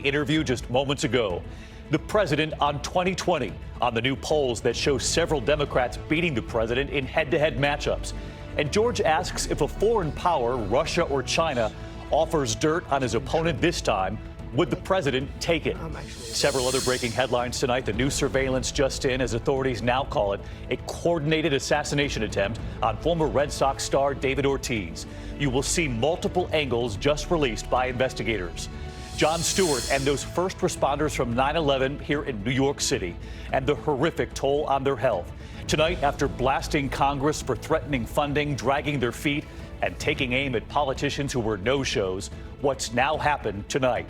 Interview just moments ago. The president on 2020 on the new polls that show several Democrats beating the president in head-to-head matchups. And George asks if a foreign power, Russia or China, offers dirt on his opponent this time, would the president take it? Several other breaking headlines tonight. The new surveillance just in, as authorities now call it, a coordinated assassination attempt on former Red Sox star David Ortiz. You will see multiple angles just released by investigators. Jon Stewart and those first responders from 9/11 here in New York City and the horrific toll on their health. Tonight, after blasting Congress for threatening funding, dragging their feet, and taking aim at politicians who were no-shows, what's now happened tonight?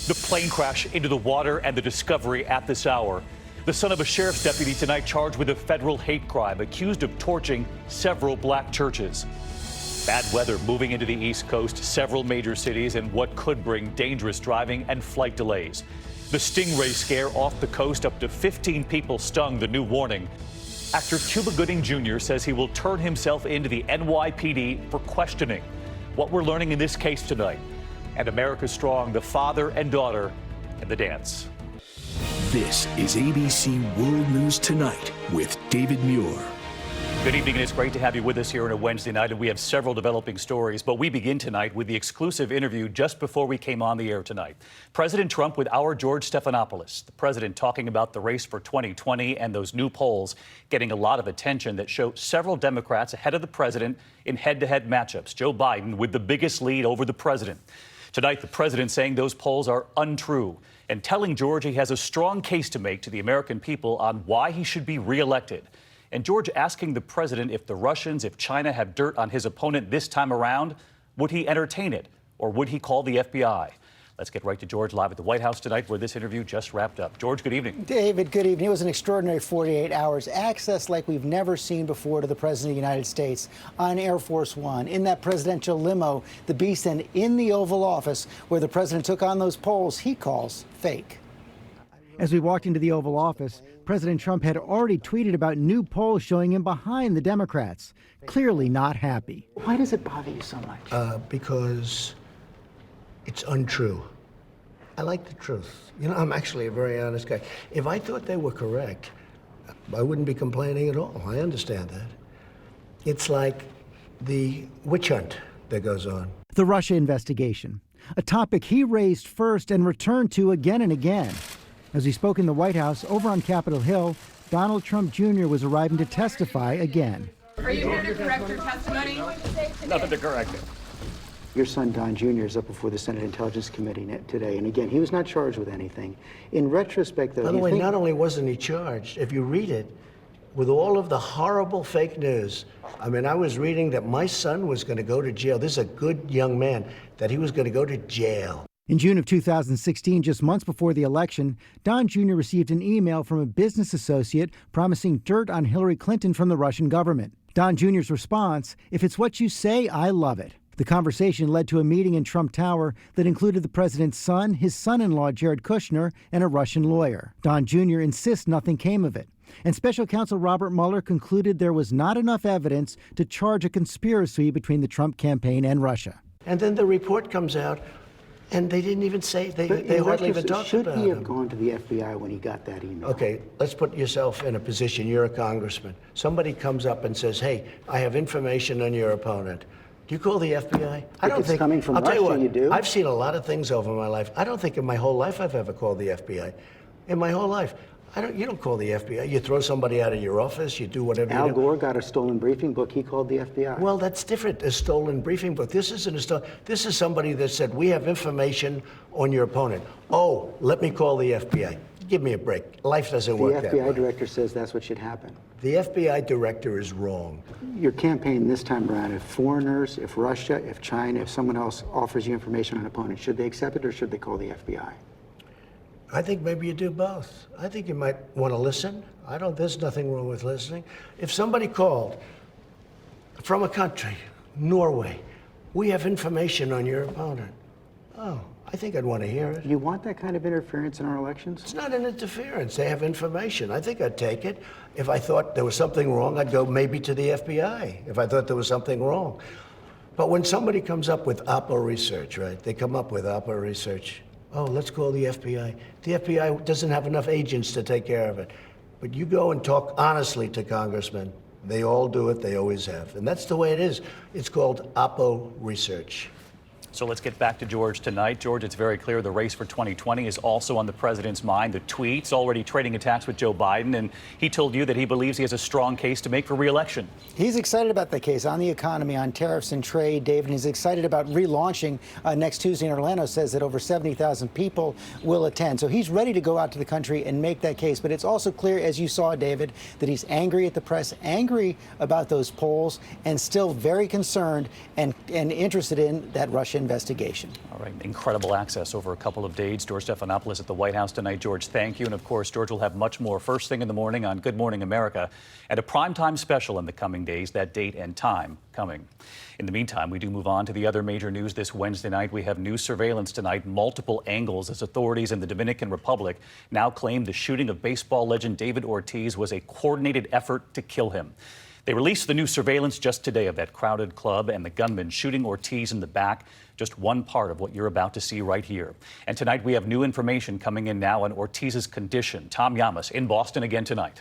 The plane crash into the water and the discovery at this hour. The son of a sheriff's deputy tonight charged with a federal hate crime, accused of torching several black churches. Bad weather moving into the East Coast, several major cities, and what could bring dangerous driving and flight delays. The Stingray scare off the coast, up to 15 people stung, the new warning. Actor Cuba Gooding Jr. says he will turn himself into the NYPD for questioning. What we're learning in this case tonight. And America Strong, the father and daughter in the dance. This is ABC World News Tonight with David Muir. Good evening, and it's great to have you with us here on a Wednesday night, and we have several developing stories, but we begin tonight with the exclusive interview just before we came on the air tonight. President Trump with our George Stephanopoulos, the president talking about the race for 2020 and those new polls getting a lot of attention that show several Democrats ahead of the president in head-to-head matchups. Joe Biden with the biggest lead over the president. Tonight, the president saying those polls are untrue and telling George he has a strong case to make to the American people on why he should be reelected. And George asking the president if the Russians, if China have dirt on his opponent this time around, would he entertain it or would he call the FBI? Let's get right to George live at the White House tonight, where this interview just wrapped up. George, good evening. David, good evening. It was an extraordinary 48 hours. Access like we've never seen before to the President of the United States on Air Force One, in that presidential limo, the beast, and in the Oval Office, where the president took on those polls he calls fake. As we walked into the Oval Office, President Trump had already tweeted about new polls showing him behind the Democrats, clearly not happy. Why does it bother you so much? Because it's untrue. I like the truth. You know, I'm actually a very honest guy. If I thought they were correct, I wouldn't be complaining at all. I understand that. It's like the witch hunt that goes on. The Russia investigation, a topic he raised first and returned to again and again. As he spoke in the White House over on Capitol Hill, Donald Trump Jr. was arriving to testify again. Are you here to correct your testimony? Nothing to correct it. Your son, Don Jr., is up before the Senate Intelligence Committee today. And again, he was not charged with anything. In retrospect, though, by the way, not only wasn't he charged, if you read it, with all of the horrible fake news, I mean, I was reading that my son was going to go to jail. This is a good young man, that he was going to go to jail. In June of 2016, just months before the election, Don Jr. received an email from a business associate promising dirt on Hillary Clinton from the Russian government. Don Jr.'s response, "If it's what you say, I love it." The conversation led to a meeting in Trump Tower that included the president's son, his son-in-law Jared Kushner, and a Russian lawyer. Don Jr. insists nothing came of it. And Special Counsel Robert Mueller concluded there was not enough evidence to charge a conspiracy between the Trump campaign and Russia. And then the report comes out, and they didn't even say, they hardly even talked about it. Should he have gone to the FBI when he got that email? Okay, let's put yourself in a position. You're a congressman. Somebody comes up and says, hey, I have information on your opponent. Do you call the FBI? I don't think. Coming from I'll tell you Russia, what, you do? I've seen a lot of things over my life. I don't think in my whole life I've ever called the FBI. In my whole life. You don't call the FBI. You throw somebody out of your office, you do whatever you do. Al Gore got a stolen briefing book. He called the FBI. Well, that's different, a stolen briefing book. This isn't a stolen. This is somebody that said, we have information on your opponent. Oh, let me call the FBI. Give me a break. Life doesn't work that way. The FBI director says that's what should happen. The FBI director is wrong. Your campaign this time around, if foreigners, if Russia, if China, if someone else offers you information on an opponent, should they accept it or should they call the FBI? I think maybe you do both. I think you might want to listen. There's nothing wrong with listening. If somebody called from a country, Norway, we have information on your opponent. Oh, I think I'd want to hear it. You want that kind of interference in our elections? It's not an interference. They have information. I think I'd take it. If I thought there was something wrong, I'd go maybe to the FBI, if I thought there was something wrong. But when somebody comes up with Oppo research, right? They come up with Oppo research. Oh, let's call the FBI. The FBI doesn't have enough agents to take care of it. But you go and talk honestly to congressmen. They all do it. They always have. And that's the way it is. It's called Oppo research. So let's get back to George tonight. George, it's very clear the race for 2020 is also on the president's mind. The tweets already trading attacks with Joe Biden, and he told you that he believes he has a strong case to make for re-election. He's excited about the case on the economy, on tariffs and trade, David. And he's excited about relaunching next Tuesday in Orlando. Says that over 70,000 people will attend. So he's ready to go out to the country and make that case. But it's also clear, as you saw, David, that he's angry at the press, angry about those polls, and still very concerned and interested in that Russia investigation. All right, incredible access over a couple of days. George Stephanopoulos at the White House tonight. George, thank you. And of course, George will have much more first thing in the morning on Good Morning America and a primetime special in the coming days, that date and time coming. In the meantime, we do move on to the other major news this Wednesday night. We have new surveillance tonight, multiple angles, as authorities in the Dominican Republic now claim the shooting of baseball legend David Ortiz was a coordinated effort to kill him. They released the new surveillance just today of that crowded club and the gunman shooting Ortiz in the back. Just one part of what you're about to see right here. And tonight we have new information coming in now on Ortiz's condition. Tom Llamas in Boston again tonight.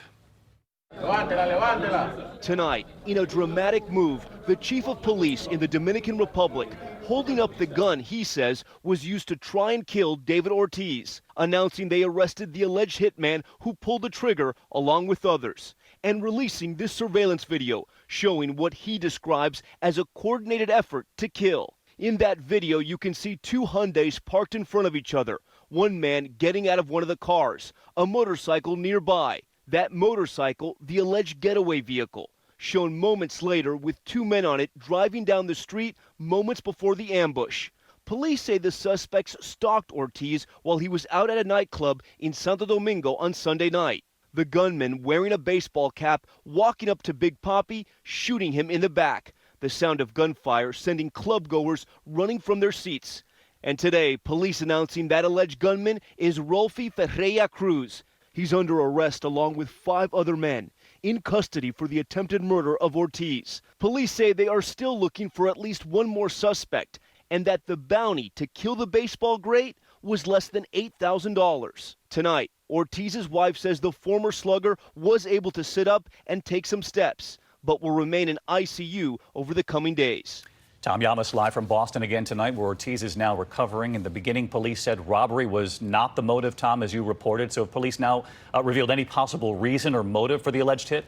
Tonight, in a dramatic move, the chief of police in the Dominican Republic holding up the gun he says was used to try and kill David Ortiz, announcing they arrested the alleged hitman who pulled the trigger along with others, and releasing this surveillance video showing what he describes as a coordinated effort to kill. In that video, you can see two Hyundais parked in front of each other, one man getting out of one of the cars, a motorcycle nearby. That motorcycle, the alleged getaway vehicle, shown moments later with two men on it driving down the street moments before the ambush. Police say the suspects stalked Ortiz while he was out at a nightclub in Santo Domingo on Sunday night. The gunman, wearing a baseball cap, walking up to Big Papi, shooting him in the back. The sound of gunfire sending clubgoers running from their seats. And today, police announcing that alleged gunman is Rolfi Ferreira Cruz. He's under arrest along with 5 other men in custody for the attempted murder of Ortiz. Police say they are still looking for at least one more suspect and that the bounty to kill the baseball great was less than $8,000. Tonight, Ortiz's wife says the former slugger was able to sit up and take some steps, but will remain in ICU over the coming days. Tom Llamas live from Boston again tonight, where Ortiz is now recovering. In the beginning, police said robbery was not the motive, Tom, as you reported. So have police now revealed any possible reason or motive for the alleged hit?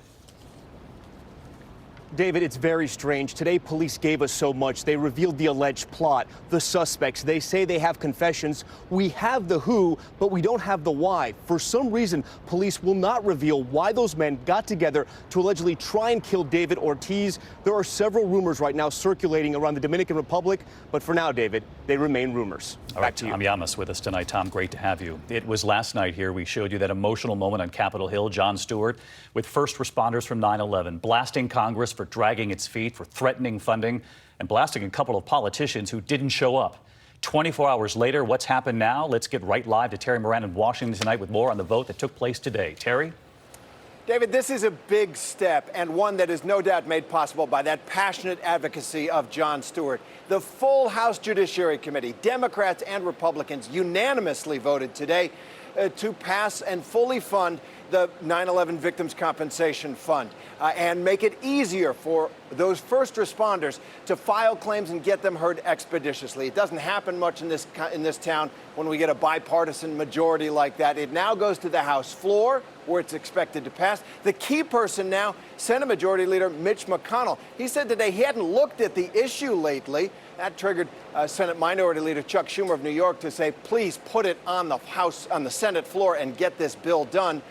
David, it's very strange. Today, police gave us so much. They revealed the alleged plot, the suspects. They say they have confessions. We have the who, but we don't have the why. For some reason, police will not reveal why those men got together to allegedly try and kill David Ortiz. There are several rumors right now circulating around the Dominican Republic, but for now, David, they remain rumors. All right, Tom Llamas with us tonight. Tom, great to have you. It was last night here we showed you that emotional moment on Capitol Hill. Jon Stewart with first responders from 9/11, blasting Congress for dragging its feet, for threatening funding, and blasting a couple of politicians who didn't show up. 24 hours later, what's happened now? Let's get right live to Terry Moran in Washington tonight with more on the vote that took place today. Terry? David, this is a big step, and one that is no doubt made possible by that passionate advocacy of Jon Stewart. The full House Judiciary Committee, Democrats and Republicans, unanimously voted today to pass and fully fund the 9/11 Victims' Compensation Fund and make it easier for those first responders to file claims and get them heard expeditiously. It doesn't happen much in this town when we get a bipartisan majority like that. It now goes to the House floor, where it's expected to pass. The key person now, Senate Majority Leader Mitch McConnell. He said today he hadn't looked at the issue lately. That triggered Senate Minority Leader Chuck Schumer of New York to say, please put it on the Senate floor and get this bill done.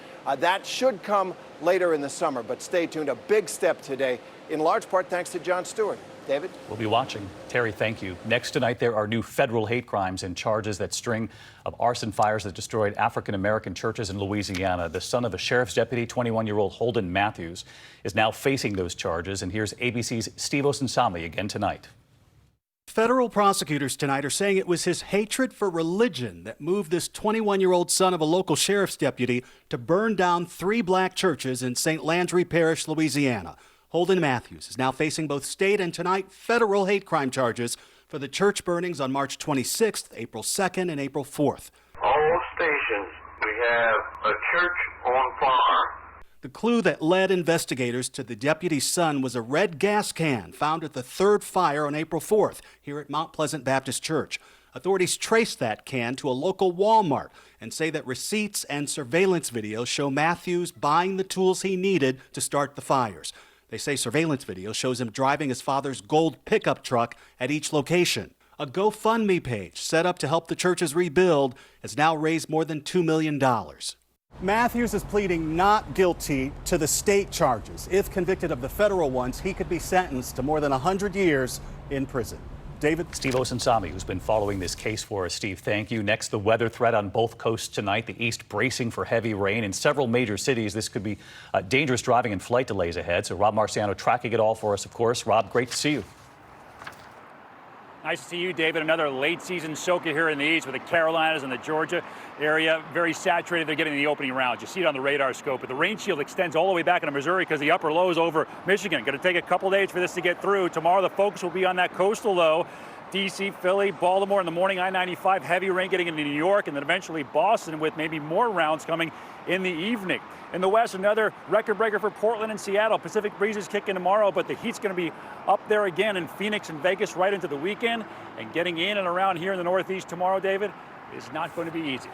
That should come later in the summer, but stay tuned. A big step today, in large part thanks to Jon Stewart. David? We'll be watching. Terry, thank you. Next tonight, there are new federal hate crimes and charges that string of arson fires that destroyed African-American churches in Louisiana. The son of a sheriff's deputy, 21-year-old Holden Matthews, is now facing those charges. And here's ABC's Steve Osunsami again tonight. Federal prosecutors tonight are saying it was his hatred for religion that moved this 21-year-old son of a local sheriff's deputy to burn down 3 black churches in St. Landry Parish, Louisiana. Holden Matthews is now facing both state and tonight federal hate crime charges for the church burnings on March 26th, April 2nd, and April 4th. All stations, we have a church on fire. The clue that led investigators to the deputy's son was a red gas can found at the third fire on April 4th here at Mount Pleasant Baptist Church. Authorities traced that can to a local Walmart and say that receipts and surveillance videos show Matthews buying the tools he needed to start the fires. They say surveillance video shows him driving his father's gold pickup truck at each location. A GoFundMe page set up to help the churches rebuild has now raised more than $2 million. Matthews is pleading not guilty to the state charges. If convicted of the federal ones, he could be sentenced to more than 100 years in prison. David? Steve Osunsami, who's been following this case for us. Steve, thank you. Next, the weather threat on both coasts tonight. The east bracing for heavy rain. In several major cities, this could be dangerous driving and flight delays ahead. So Rob Marciano tracking it all for us, of course. Rob, great to see you. Nice to see you, David. Another late season soaker here in the east with the Carolinas and the Georgia area. Very saturated. They're getting the opening round. You see it on the radar scope. But the rain shield extends all the way back into Missouri because the upper low is over Michigan. Going to take a couple days for this to get through. Tomorrow the focus will be on that coastal low. D.C., Philly, Baltimore in the morning, I-95, heavy rain getting into New York, and then eventually Boston with maybe more rounds coming in the evening. In the west, another record breaker for Portland and Seattle. Pacific breezes kicking tomorrow, but the heat's going to be up there again in Phoenix and Vegas right into the weekend. And getting in and around here in the Northeast tomorrow, David, is not going to be easy.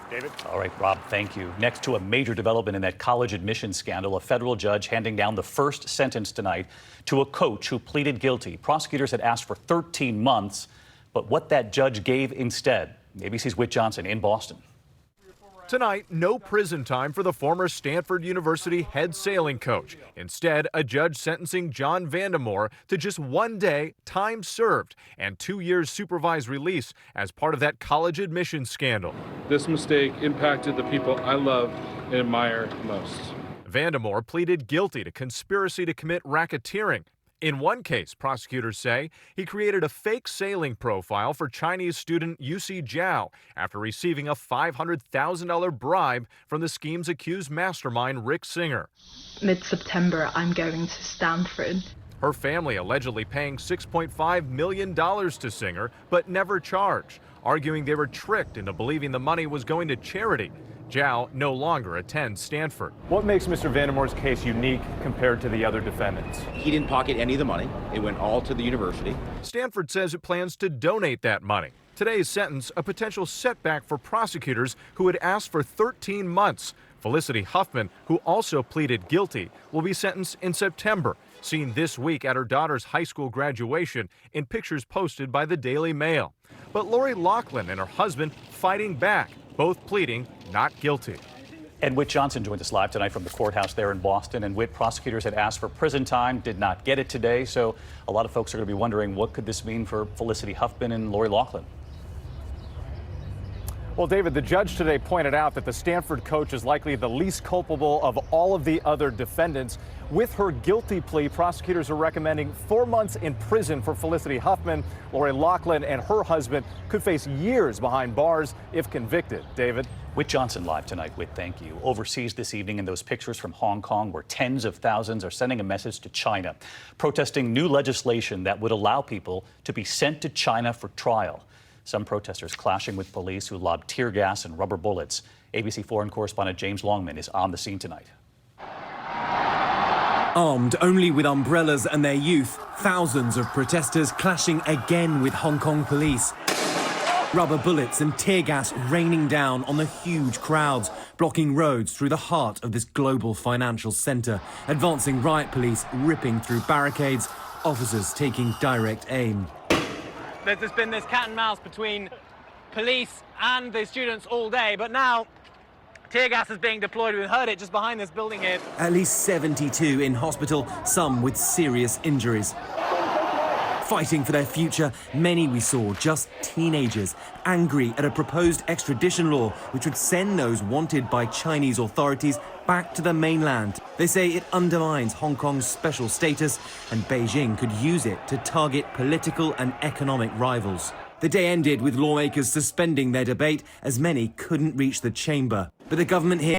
David? All right, Rob, thank you. Next to a major development in that college admissions scandal, a federal judge handing down the first sentence tonight to a coach who pleaded guilty. Prosecutors had asked for 13 months, but what that judge gave instead. ABC's Whit Johnson in Boston. Tonight, no prison time for the former Stanford University head sailing coach. Instead, a judge sentencing John Vandemore to just 1 day, time served, and 2 years supervised release as part of that college admissions scandal. This mistake impacted the people I love and admire most. Vandemore pleaded guilty to conspiracy to commit racketeering. In one case, prosecutors say he created a fake sailing profile for Chinese student Yusi Zhao after receiving a $500,000 bribe from the scheme's accused mastermind Rick Singer. Mid-September, I'm going to Stanford. Her family allegedly paying $6.5 million to Singer, but never charged, arguing they were tricked into believing the money was going to charity. Zhao no longer attends Stanford. What makes Mr. Vandemore's case unique compared to the other defendants? He didn't pocket any of the money. It went all to the university. Stanford says it plans to donate that money. Today's sentence, a potential setback for prosecutors who had asked for 13 months. Felicity Huffman, who also pleaded guilty, will be sentenced in September, seen this week at her daughter's high school graduation in pictures posted by the Daily Mail. But Lori Loughlin and her husband fighting back, both pleading not guilty. And Whit Johnson joined us live tonight from the courthouse there in Boston. And Whit, prosecutors had asked for prison time, did not get it today. So a lot of folks are going to be wondering, what could this mean for Felicity Huffman and Lori Loughlin? Well, David, the judge today pointed out that the Stanford coach is likely the least culpable of all of the other defendants. With her guilty plea, prosecutors are recommending 4 months in prison for Felicity Huffman. Lori Loughlin and her husband could face years behind bars if convicted. David? Whit Johnson live tonight. Whit, thank you. Overseas this evening in those pictures from Hong Kong where tens of thousands are sending a message to China, protesting new legislation that would allow people to be sent to China for trial. Some protesters clashing with police who lobbed tear gas and rubber bullets. ABC foreign correspondent James Longman is on the scene tonight. Armed only with umbrellas and their youth, thousands of protesters clashing again with Hong Kong police. Rubber bullets and tear gas raining down on the huge crowds, blocking roads through the heart of this global financial centre. Advancing riot police ripping through barricades, officers taking direct aim. There's been this cat and mouse between police and the students all day, but now tear gas is being deployed. We've heard it just behind this building here. At least 72 in hospital, some with serious injuries. Fighting for their future, many we saw just teenagers, angry at a proposed extradition law which would send those wanted by Chinese authorities back to the mainland. They say it undermines Hong Kong's special status, and Beijing could use it to target political and economic rivals. The day ended with lawmakers suspending their debate as many couldn't reach the chamber. But the government here